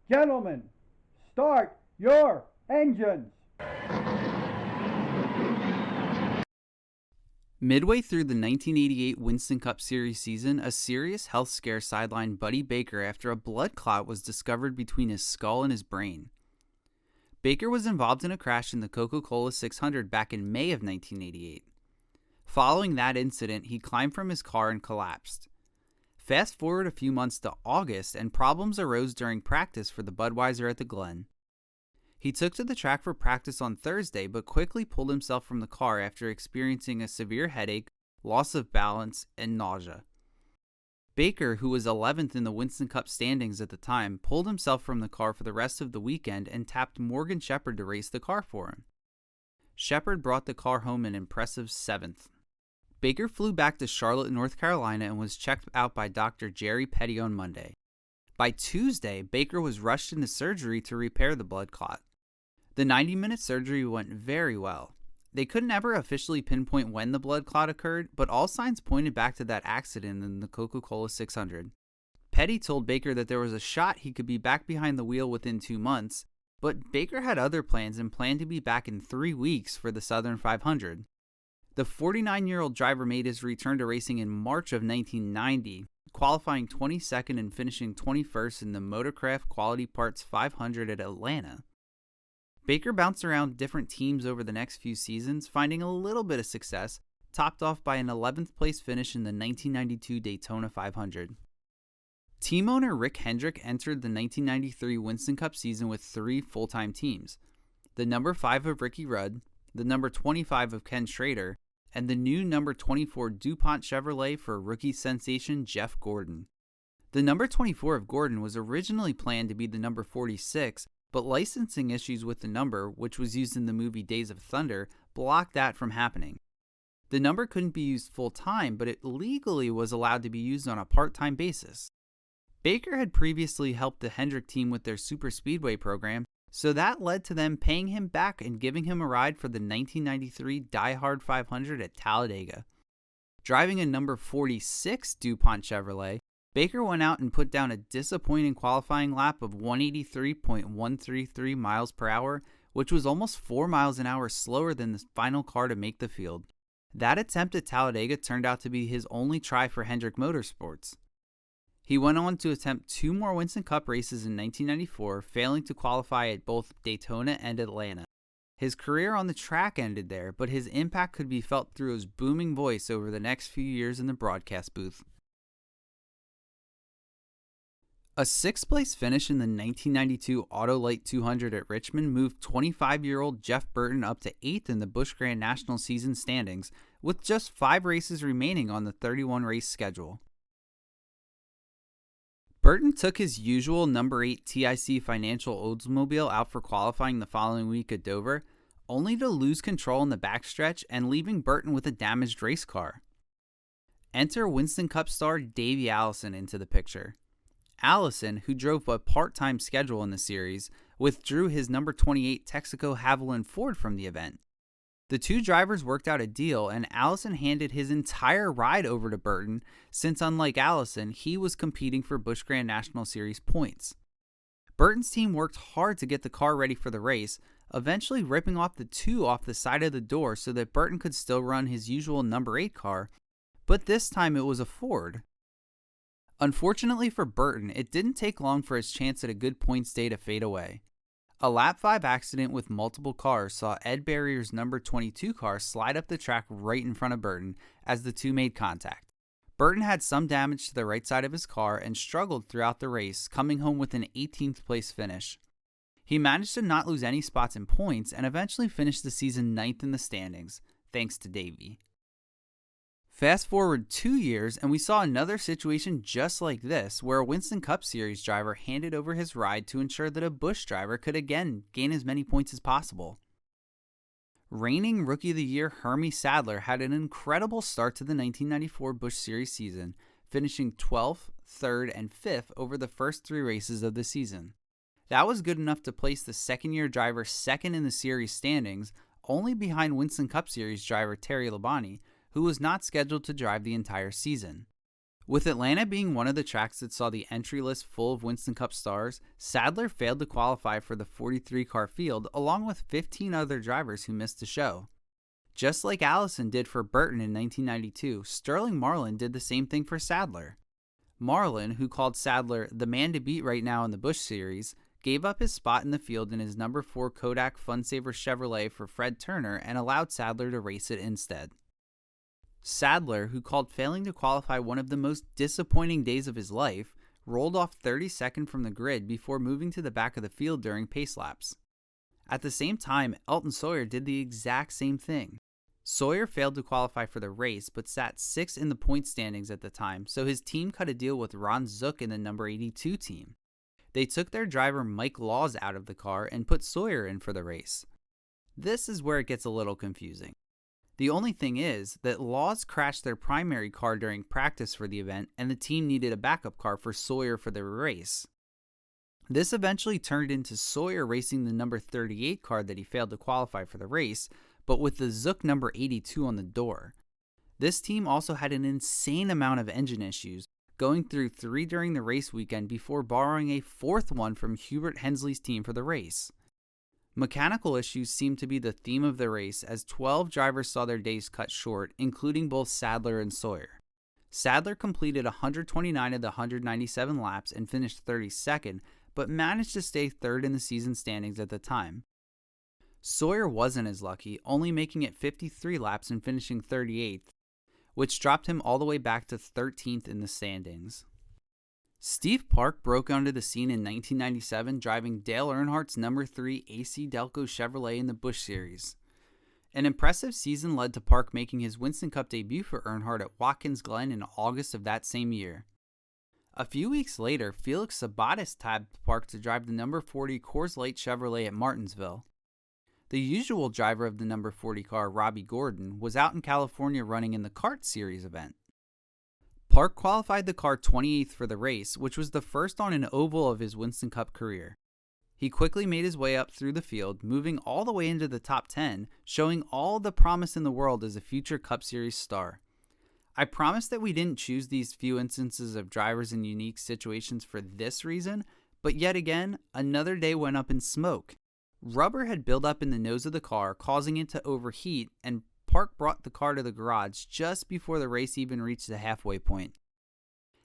Gentlemen, start your engines. Midway through the 1988 Winston Cup Series season, a serious health scare sidelined Buddy Baker after a blood clot was discovered between his skull and his brain. Baker was involved in a crash in the Coca-Cola 600 back in May of 1988. Following that incident, he climbed from his car and collapsed. Fast forward a few months to August, and problems arose during practice for the Budweiser at the Glen. He took to the track for practice on Thursday, but quickly pulled himself from the car after experiencing a severe headache, loss of balance, and nausea. Baker, who was 11th in the Winston Cup standings at the time, pulled himself from the car for the rest of the weekend and tapped Morgan Shepherd to race the car for him. Shepherd brought the car home an impressive 7th. Baker flew back to Charlotte, North Carolina and was checked out by Dr. Jerry Petty on Monday. By Tuesday, Baker was rushed into surgery to repair the blood clot. The 90-minute surgery went very well. They couldn't ever officially pinpoint when the blood clot occurred, but all signs pointed back to that accident in the Coca-Cola 600. Petty told Baker that there was a shot he could be back behind the wheel within 2 months, but Baker had other plans and planned to be back in 3 weeks for the Southern 500. The 49-year-old driver made his return to racing in March of 1990, qualifying 22nd and finishing 21st in the Motorcraft Quality Parts 500 at Atlanta. Baker bounced around different teams over the next few seasons, finding a little bit of success, topped off by an 11th place finish in the 1992 Daytona 500. Team owner Rick Hendrick entered the 1993 Winston Cup season with 3 full-time teams: the number 5 of Ricky Rudd, the number 25 of Ken Schrader, and the new number 24 DuPont Chevrolet for rookie sensation Jeff Gordon. The number 24 of Gordon was originally planned to be the number 46, but licensing issues with the number, which was used in the movie Days of Thunder, blocked that from happening. The number couldn't be used full-time, but it legally was allowed to be used on a part-time basis. Baker had previously helped the Hendrick team with their super speedway program, so that led to them paying him back and giving him a ride for the 1993 DieHard 500 at Talladega. Driving a number 46 DuPont Chevrolet, Baker went out and put down a disappointing qualifying lap of 183.133 miles per hour, which was almost 4 miles an hour slower than the final car to make the field. That attempt at Talladega turned out to be his only try for Hendrick Motorsports. He went on to attempt 2 more Winston Cup races in 1994, failing to qualify at both Daytona and Atlanta. His career on the track ended there, but his impact could be felt through his booming voice over the next few years in the broadcast booth. A 6th-place finish in the 1992 Autolite 200 at Richmond moved 25-year-old Jeff Burton up to 8th in the Busch Grand National season standings, with just 5 races remaining on the 31-race schedule. Burton took his usual number 8 TIC Financial Oldsmobile out for qualifying the following week at Dover, only to lose control in the backstretch and leaving Burton with a damaged race car. Enter Winston Cup star Davey Allison into the picture. Allison, who drove a part-time schedule in the series, withdrew his number 28 Texaco Havoline Ford from the event. The 2 drivers worked out a deal, and Allison handed his entire ride over to Burton, since unlike Allison, he was competing for Busch Grand National Series points. Burton's team worked hard to get the car ready for the race, eventually ripping off the 2 off the side of the door so that Burton could still run his usual number 8 car, but this time it was a Ford. Unfortunately for Burton, it didn't take long for his chance at a good points day to fade away. A lap 5 accident with multiple cars saw Ed Barrier's number 22 car slide up the track right in front of Burton as the 2 made contact. Burton had some damage to the right side of his car and struggled throughout the race, coming home with an 18th place finish. He managed to not lose any spots in points and eventually finished the season 9th in the standings, thanks to Davey. Fast forward 2 years, and we saw another situation just like this, where a Winston Cup Series driver handed over his ride to ensure that a Busch driver could again gain as many points as possible. Reigning Rookie of the Year Hermie Sadler had an incredible start to the 1994 Busch Series season, finishing 12th, 3rd, and 5th over the first 3 races of the season. That was good enough to place the second-year driver second in the series standings, only behind Winston Cup Series driver Terry Labonte, who was not scheduled to drive the entire season. With Atlanta being one of the tracks that saw the entry list full of Winston Cup stars, Sadler failed to qualify for the 43-car field along with 15 other drivers who missed the show. Just like Allison did for Burton in 1992, Sterling Marlin did the same thing for Sadler. Marlin, who called Sadler the man to beat right now in the Busch Series, gave up his spot in the field in his number 4 Kodak Funsaver Chevrolet for Fred Turner and allowed Sadler to race it instead. Sadler, who called failing to qualify one of the most disappointing days of his life, rolled off 32nd from the grid before moving to the back of the field during pace laps. At the same time, Elton Sawyer did the exact same thing. Sawyer failed to qualify for the race but sat 6th in the point standings at the time, so his team cut a deal with Ron Zook in the number 82 team. They took their driver Mike Laws out of the car and put Sawyer in for the race. This is where it gets a little confusing. The only thing is that Laws crashed their primary car during practice for the event, and the team needed a backup car for Sawyer for the race. This eventually turned into Sawyer racing the number 38 car that he failed to qualify for the race, but with the Zook number 82 on the door. This team also had an insane amount of engine issues, going through 3 during the race weekend before borrowing a 4th one from Hubert Hensley's team for the race. Mechanical issues seemed to be the theme of the race as 12 drivers saw their days cut short, including both Sadler and Sawyer. Sadler completed 129 of the 197 laps and finished 32nd, but managed to stay 3rd in the season standings at the time. Sawyer wasn't as lucky, only making it 53 laps and finishing 38th, which dropped him all the way back to 13th in the standings. Steve Park broke onto the scene in 1997 driving Dale Earnhardt's number 3 AC Delco Chevrolet in the Busch Series. An impressive season led to Park making his Winston Cup debut for Earnhardt at Watkins Glen in August of that same year. A few weeks later, Felix Sabates tabbed Park to drive the number 40 Coors Light Chevrolet at Martinsville. The usual driver of the number 40 car, Robby Gordon, was out in California running in the Kart Series event. Park qualified the car 28th for the race, which was the first on an oval of his Winston Cup career. He quickly made his way up through the field, moving all the way into the top 10, showing all the promise in the world as a future Cup Series star. I promise that we didn't choose these few instances of drivers in unique situations for this reason, but yet again, another day went up in smoke. Rubber had built up in the nose of the car, causing it to overheat, and Park brought the car to the garage just before the race even reached the halfway point.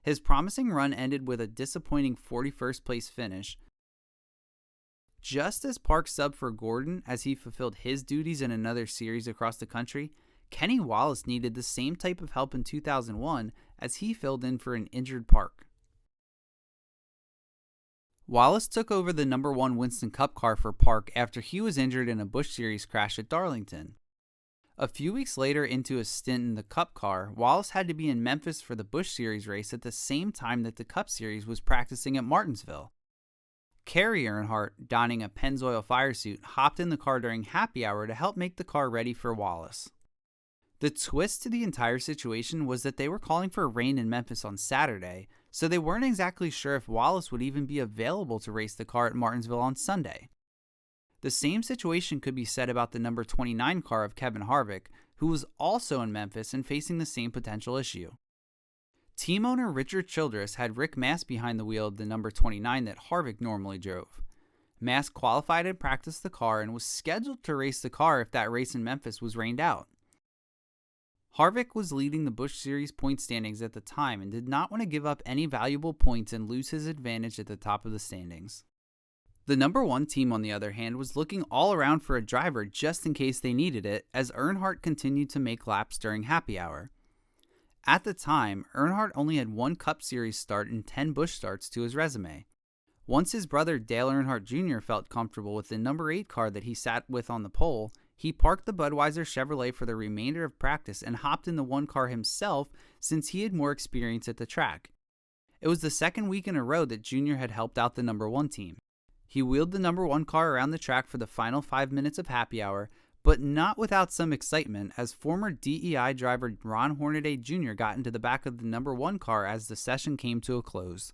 His promising run ended with a disappointing 41st place finish. Just as Park subbed for Gordon as he fulfilled his duties in another series across the country, Kenny Wallace needed the same type of help in 2001 as he filled in for an injured Park. Wallace took over the number 1 Winston Cup car for Park after he was injured in a Busch Series crash at Darlington. A few weeks later into a stint in the Cup car, Wallace had to be in Memphis for the Busch Series race at the same time that the Cup Series was practicing at Martinsville. Kerry Earnhardt, donning a Pennzoil fire suit, hopped in the car during happy hour to help make the car ready for Wallace. The twist to the entire situation was that they were calling for rain in Memphis on Saturday, so they weren't exactly sure if Wallace would even be available to race the car at Martinsville on Sunday. The same situation could be said about the number 29 car of Kevin Harvick, who was also in Memphis and facing the same potential issue. Team owner Richard Childress had Rick Mast behind the wheel of the number 29 that Harvick normally drove. Mast qualified and practiced the car and was scheduled to race the car if that race in Memphis was rained out. Harvick was leading the Busch Series point standings at the time and did not want to give up any valuable points and lose his advantage at the top of the standings. The number 1 team, on the other hand, was looking all around for a driver just in case they needed it, as Earnhardt continued to make laps during happy hour. At the time, Earnhardt only had 1 Cup Series start and 10 Busch starts to his resume. Once his brother Dale Earnhardt Jr. felt comfortable with the number 8 car that he sat with on the pole, he parked the Budweiser Chevrolet for the remainder of practice and hopped in the 1 car himself since he had more experience at the track. It was the second week in a row that Jr. had helped out the number 1 team. He wheeled the number 1 car around the track for the final 5 minutes of happy hour, but not without some excitement as former DEI driver Ron Hornaday Jr. got into the back of the number 1 car as the session came to a close.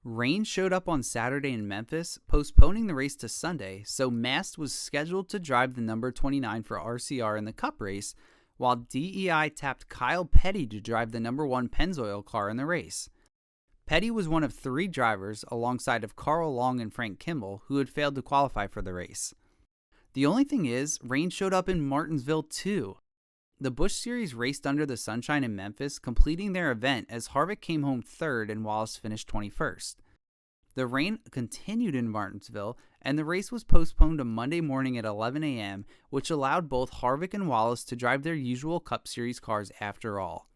Rain showed up on Saturday in Memphis, postponing the race to Sunday, so Mast was scheduled to drive the number 29 for RCR in the Cup race, while DEI tapped Kyle Petty to drive the number 1 Pennzoil car in the race. Petty was one of 3 drivers, alongside of Carl Long and Frank Kimball, who had failed to qualify for the race. The only thing is, rain showed up in Martinsville too. The Busch Series raced under the sunshine in Memphis, completing their event as Harvick came home 3rd and Wallace finished 21st. The rain continued in Martinsville, and the race was postponed to Monday morning at 11 a.m., which allowed both Harvick and Wallace to drive their usual Cup Series cars after all.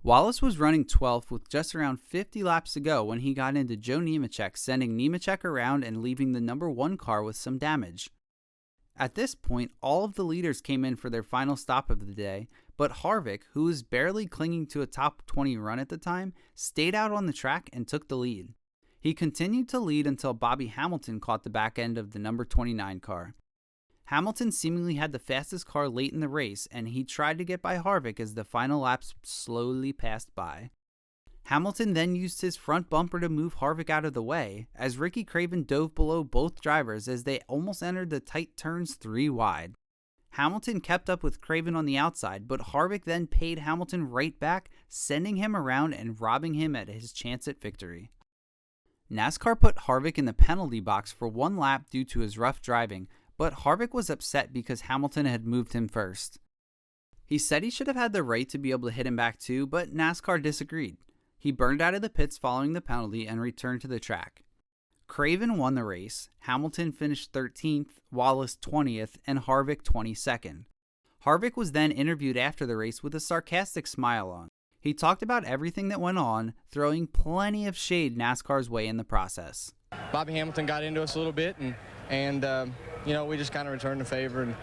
Wallace was running 12th with just around 50 laps to go when he got into Joe Nemechek, sending Nemechek around and leaving the number 1 car with some damage. At this point, all of the leaders came in for their final stop of the day, but Harvick, who was barely clinging to a top 20 run at the time, stayed out on the track and took the lead. He continued to lead until Bobby Hamilton caught the back end of the number 29 car. Hamilton seemingly had the fastest car late in the race, and he tried to get by Harvick as the final laps slowly passed by. Hamilton then used his front bumper to move Harvick out of the way, as Ricky Craven dove below both drivers as they almost entered the tight turns 3 wide. Hamilton kept up with Craven on the outside, but Harvick then paid Hamilton right back, sending him around and robbing him at his chance at victory. NASCAR put Harvick in the penalty box for 1 lap due to his rough driving, but Harvick was upset because Hamilton had moved him first. He said he should have had the right to be able to hit him back too, but NASCAR disagreed. He burned out of the pits following the penalty and returned to the track. Craven won the race, Hamilton finished 13th, Wallace 20th, and Harvick 22nd. Harvick was then interviewed after the race with a sarcastic smile on. He talked about everything that went on, throwing plenty of shade NASCAR's way in the process. Bobby Hamilton got into us a little bit, and we just kind of returned the favor, and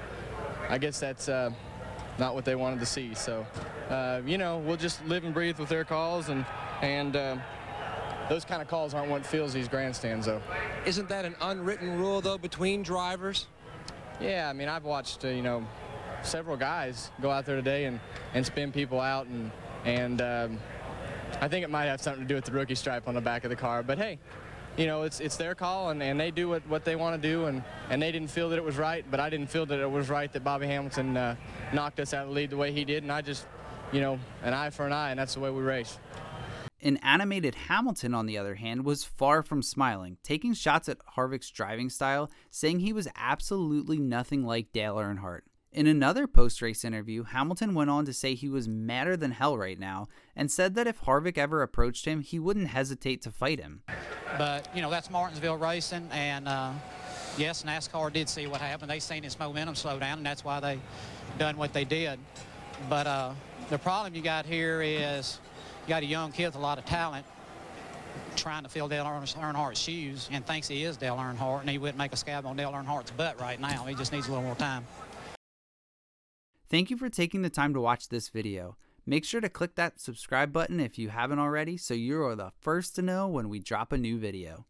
I guess that's not what they wanted to see. So, we'll just live and breathe with their calls, and those kind of calls aren't what fills these grandstands, though. Isn't that an unwritten rule, though, between drivers? Yeah, I mean, I've watched, several guys go out there today and spin people out, and I think it might have something to do with the rookie stripe on the back of the car. But hey, it's their call, and they do what they want to do, and they didn't feel that it was right, but I didn't feel that it was right that Bobby Hamilton knocked us out of the lead the way he did, and I just, an eye for an eye, and that's the way we race. An animated Hamilton, on the other hand, was far from smiling, taking shots at Harvick's driving style, saying he was absolutely nothing like Dale Earnhardt. In another post-race interview, Hamilton went on to say he was madder than hell right now and said that if Harvick ever approached him, he wouldn't hesitate to fight him. But, that's Martinsville racing, and yes, NASCAR did see what happened. They seen its momentum slow down, and that's why they done what they did. But the problem you got here is you got a young kid with a lot of talent trying to fill Dale Earnhardt's shoes and thinks he is Dale Earnhardt, and he wouldn't make a scab on Dale Earnhardt's butt right now. He just needs a little more time. Thank you for taking the time to watch this video. Make sure to click that subscribe button if you haven't already so you are the first to know when we drop a new video.